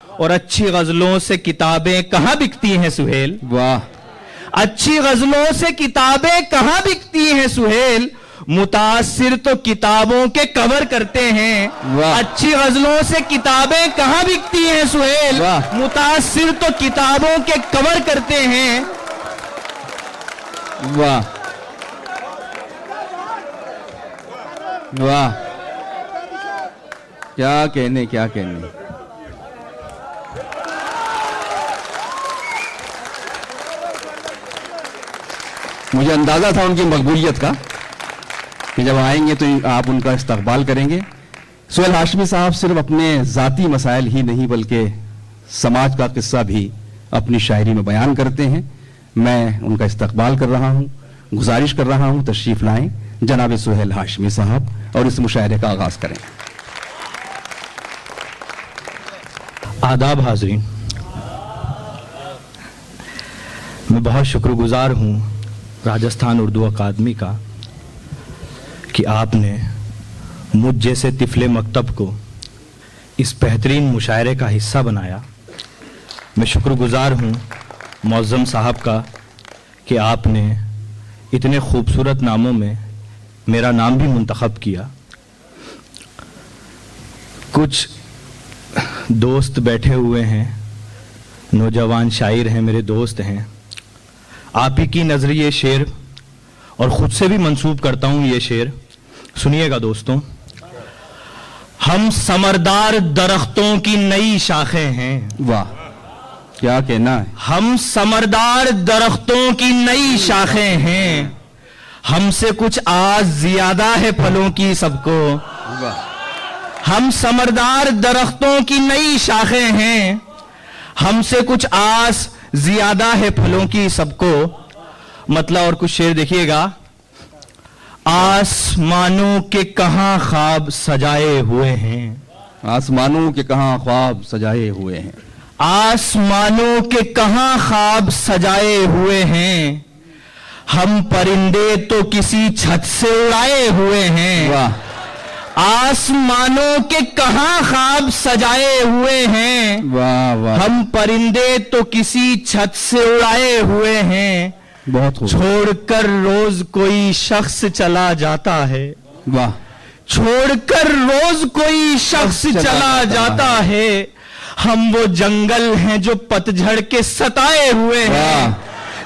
और अच्छी गजलों से किताबें कहाँ बिकती हैं सुहेल। वाह। अच्छी गजलों से किताबें कहाँ बिकती हैं सुहेल, मुतासिर तो किताबों के कवर करते हैं। वाह। अच्छी गजलों से किताबें कहाँ बिकती हैं सुहेल, वाह। मुतासिर तो किताबों के कवर करते हैं। वाह वाह, क्या कहने क्या कहने। मुझे अंदाजा था उनकी मकबूलियत का कि जब आएंगे तो आप उनका इस्तकबाल करेंगे। सुहेल हाशमी साहब सिर्फ अपने ज़ाती मसाइल ही नहीं बल्कि समाज का किस्सा भी अपनी शायरी में बयान करते हैं। मैं उनका इस्तकबाल कर रहा हूं, गुजारिश कर रहा हूं तशरीफ लाएं जनाब सुहेल हाशमी साहब और इस मुशायरे का आगाज करें। आदाब हाज़रीन, मैं बहुत शुक्रगुजार हूं राजस्थान उर्दू अकादमी का कि आपने मुझ जैसे तिफले मकतब को इस बेहतरीन मुशायरे का हिस्सा बनाया। मैं शुक्रगुजार हूं मौज़्ज़म साहब का कि आपने इतने खूबसूरत नामों में मेरा नाम भी मुंतखब किया। कुछ दोस्त बैठे हुए हैं, नौजवान शायर हैं, मेरे दोस्त हैं। आप ही की नज़र ये शेर और ख़ुद से भी मंसूब करता हूँ ये शेर, सुनिएगा दोस्तों। हम समरदार दरख्तों की नई शाखें हैं। वाह, क्या कहना है। हम समरदार दरख्तों की नई शाखें हैं, हमसे कुछ आस ज्यादा है फलों की सबको। वाह। हम समरदार दरख्तों की नई शाखें हैं, हमसे कुछ आस ज्यादा है फलों की सबको। मतलब और कुछ शेर देखिएगा। आसमानों के कहां ख्वाब सजाए हुए हैं, आसमानों के कहां ख्वाब सजाए हुए हैं। आसमानों के कहां ख्वाब सजाए हुए हैं, हम परिंदे तो किसी छत से उड़ाए हुए हैं। वाह। आसमानों के कहां ख्वाब सजाए हुए हैं, वाह वाह, हम परिंदे तो किसी छत से उड़ाए हुए हैं। बहुत खूब। छोड़कर रोज कोई शख्स चला जाता है, वाह। छोड़कर रोज कोई शख्स चला जाता है, हम वो जंगल हैं जो पतझड़ के सताए हुए हैं।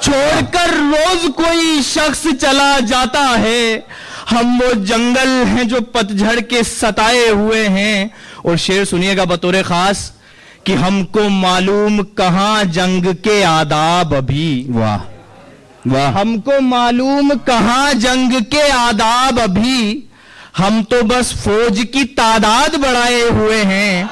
छोड़कर रोज कोई शख्स चला जाता है, हम वो जंगल हैं जो पतझड़ के सताए हुए हैं। और शेर सुनिएगा बतौर खास कि हमको मालूम कहां जंग के आदाब अभी। वाह वाह, हमको मालूम कहां जंग के आदाब अभी, हम तो बस फौज की तादाद बढ़ाए हुए हैं।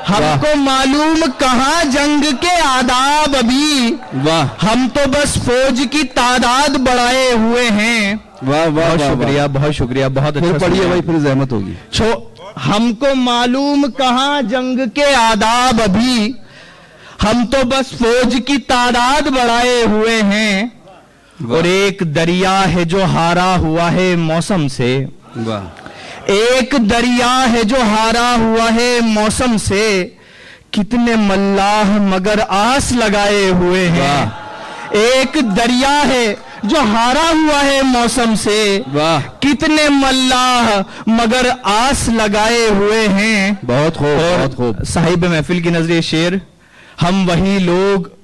हमको मालूम कहां जंग के आदाब अभी, वाह। हम तो बस फौज की तादाद बढ़ाए हुए हैं। वाह वाह, बहुत शुक्रिया, बहुत शुक्रिया, बहुत अच्छा। पढ़िए भाई, फिर जहमत होगी। हमको मालूम कहां जंग के आदाब अभी, हम तो बस फौज की तादाद बढ़ाए हुए हैं। और एक दरिया है जो हारा हुआ है मौसम से। वाह। एक दरिया है जो हारा हुआ है मौसम से, कितने मल्लाह मगर आस लगाए हुए हैं। एक दरिया है जो हारा हुआ है मौसम से, वाह। कितने मल्लाह मगर आस लगाए हुए हैं। बहुत खूब, बहुत खूब। साहिब महफिल की नजर शेर, हम वही लोग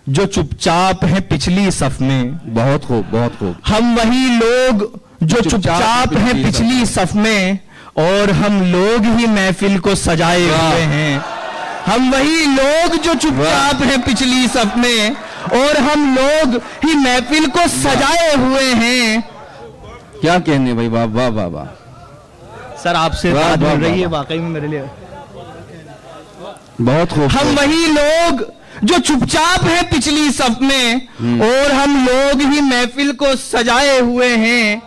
जो चुपचाप हैं पिछली सफ में। बहुत खूब, बहुत खूब। हम वही लोग जो चुपचाप हैं पिछली सफ में, और हम लोग ही महफिल को सजाए हुए हैं। हम वही लोग जो चुपचाप हैं पिछली सफ में, और हम लोग ही महफिल को सजाए हुए हैं। क्या कहने भाई, वाह वाह वाह वाह। सर आपसे बात मिल रही है वाकई में मेरे लिए। बहुत खूब। हम वही लोग जो चुपचाप है पिछली सफ में, और हम लोग ही महफिल को सजाए हुए हैं।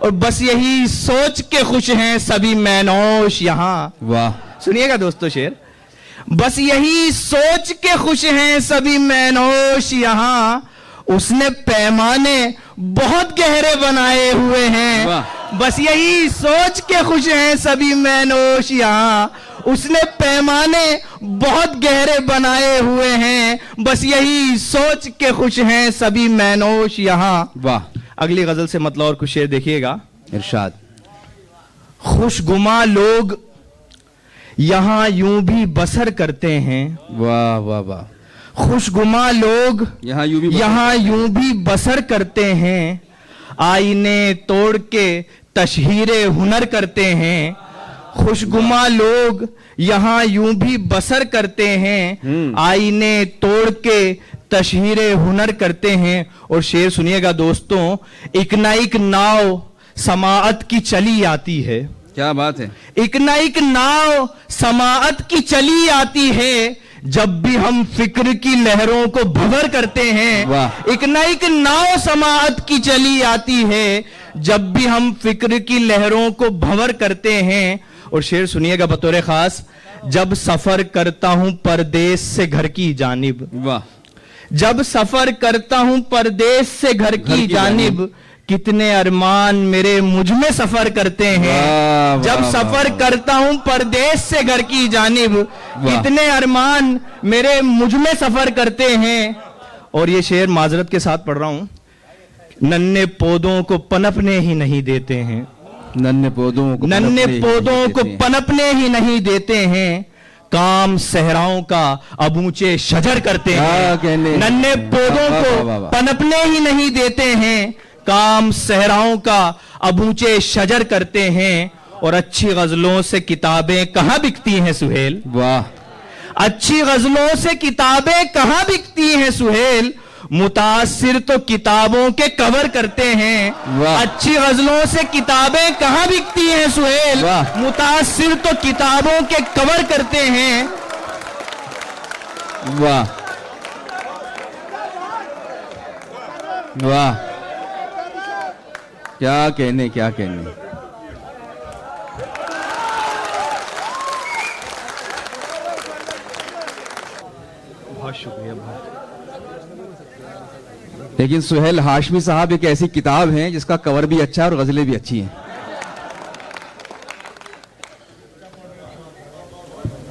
और बस यही सोच के खुश हैं सभी मैनोश यहाँ। वाह। सुनिएगा दोस्तों शेर, बस यही सोच के खुश हैं सभी मैनोश यहाँ, उसने पैमाने बहुत गहरे बनाए हुए हैं। बस यही सोच के खुश हैं सभी मैनोश यहाँ, उसने पैमाने बहुत गहरे बनाए हुए हैं, बस यही सोच के खुश हैं सभी मैनोश यहाँ। वाह। अगली गजल से मतलब और कुछ शेर देखिएगा। इरशाद। खुशगुमा लोग यहाँ यूं भी बसर करते हैं। वाह वाह वाह। खुशगुमा लोग यहाँ यूं भी बसर करते हैं, आईने तोड़ के तशहीरे हुनर करते हैं। खुशगुमा लोग यहाँ यूं भी बसर करते हैं, आईने तोड़ के तशहीरे हुनर करते हैं। और शेर सुनिएगा दोस्तों, एक ना एक नाव समाअत की चली आती है। क्या बात है। एक ना एक नाव समाअत की चली आती है, जब भी हम फिक्र की लहरों को भंवर करते हैं। एक ना एक नाव समाअत की चली आती है, जब भी हम फिक्र की लहरों को भंवर करते हैं। और शेर सुनिएगा बतौर खास, जब सफर करता हूं परदेश से घर की जानिब। वाह। जब सफर करता हूं परदेश से घर की जानिब, कितने अरमान मेरे मुझ में सफर करते हैं। जब सफर करता हूं परदेश से घर की जानिब, कितने अरमान मेरे मुझ में सफर करते हैं। और ये शेर माजरत के साथ पढ़ रहा हूं, नन्हे पौधों को पनपने ही नहीं देते हैं। नन्हे पौधों को पनपने ही नहीं देते हैं, काम सहराओं का अब ऊंचे शजर करते हैं। नन्हे पौधों को पनपने ही नहीं देते हैं, काम सहराओं का अब ऊंचे शजर करते हैं। और अच्छी गजलों से किताबें कहां बिकती हैं सुहेल। वाह। अच्छी गजलों से किताबें कहां बिकती हैं सुहेल, मुतासिर तो किताबों के कवर करते हैं। अच्छी गजलों से किताबें कहां बिकती हैं सुहेल, मुतासिर तो किताबों के कवर करते हैं। वाह वाह। क्या कहने क्या कहने। बहुत शुक्रिया भाई। लेकिन सुहेल हाशमी साहब एक ऐसी किताब है जिसका कवर भी अच्छा है और गजलें भी अच्छी हैं।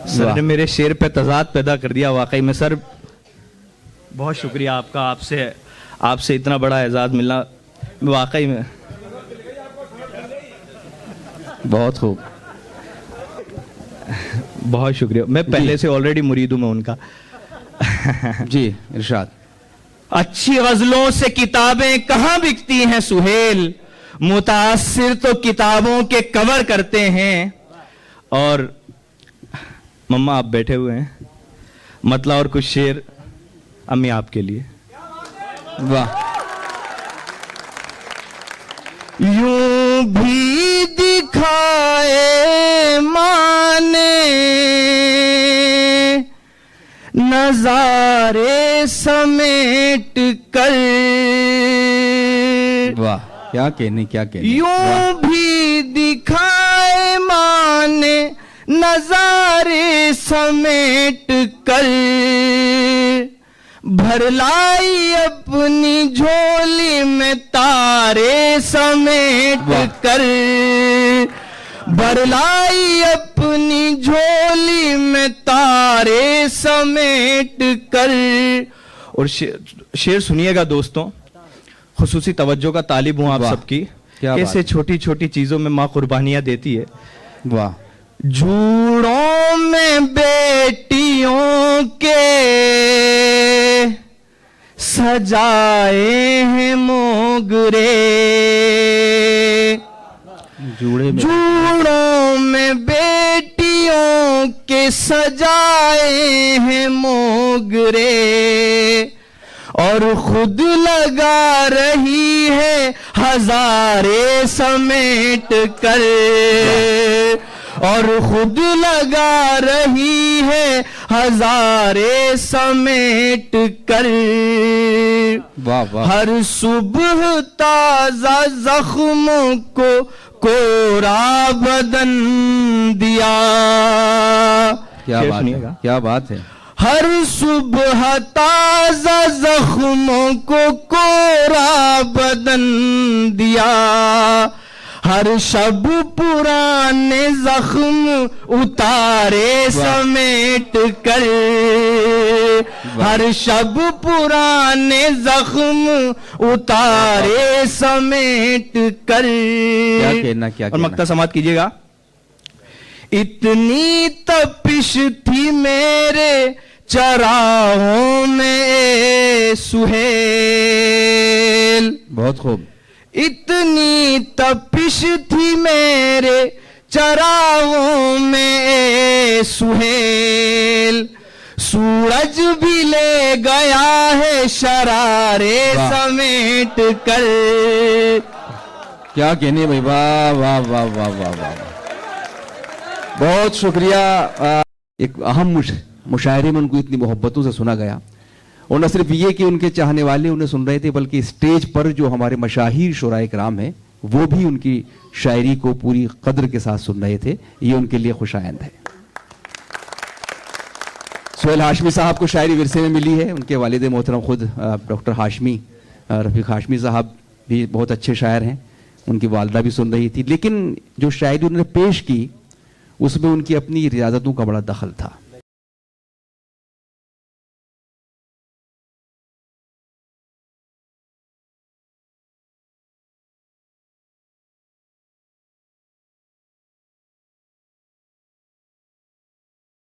सर ने मेरे शेर पे तजाद पैदा कर दिया वाकई में। सर बहुत शुक्रिया आपका, आपसे इतना बड़ा एजाज मिलना वाकई में बहुत खूब। बहुत शुक्रिया, मैं पहले से ऑलरेडी मुरीद हूं मैं उनका। जी इरशाद। अच्छी गजलों से किताबें कहां बिकती हैं सुहेल, मुतासिर तो किताबों के कवर करते हैं। और मम्मा आप बैठे हुए हैं, मतलब और कुछ शेर अम्मी आपके लिए। वाह। यूं भी दिखाए माने नजारे समेट कर। वाह। क्या कहने क्या कहने। यूं भी दिखाए माने नजारे समेट कर, भर लाई अपनी झोली में तारे समेट कर। भर लाई अपनी झोली में तारे समेट कर। और शेर सुनिएगा दोस्तों, खुसूसी तवज्जो का तालिब हूं आप सबकी। कैसे छोटी छोटी चीजों में माँ कुर्बानियां देती है। वाह। जूड़ों में बेटियों के सजाए हैं मोगरे, जूड़ों में बेटियों के सजाए हैं मोगरे, और खुद लगा रही है हजारे समेट कर। और खुद लगा रही है हजारे समेट कर। वाह वाह। हर सुबह ताजा जख्मों को कोरा बदन दिया। क्या बात है, क्या बात है। हर सुबह ताजा जख्मों को कोरा बदन दिया। हर शब पुराने जख्म उतारे समेट कर, हर शब पुराने जख्म उतारे समेट कर। क्या कहना, क्या और कहना? मक्ता समाप्त कीजिएगा। इतनी तपिश थी मेरे चराहों में सुहेल, बहुत खूब। इतनी तपिश थी मेरे चराहों में सुहेल, सूरज भी ले गया है शरारे समेट कर। क्या कहने भाई, वाह वाह वाह वाह वाह वाह, बहुत शुक्रिया। एक अहम मुशायरे में उनको इतनी मोहब्बतों से सुना गया, और न सिर्फ ये कि उनके चाहने वाले उन्हें सुन रहे थे, बल्कि स्टेज पर जो हमारे मशाहिर शुराए कराम हैं वो भी उनकी शायरी को पूरी कद्र के साथ सुन रहे थे। ये उनके लिए खुशाइंद है। सोहेल हाशमी साहब को शायरी विरसे में मिली है। उनके वालिद मोहतरम खुद डॉक्टर हाशमी, रफ़ीक हाशमी साहब भी बहुत अच्छे शायर हैं। उनकी वालदा भी सुन रही थी, लेकिन जो शायरी उन्होंने पेश की उसमें उनकी अपनी रियाजतों का बड़ा दखल था।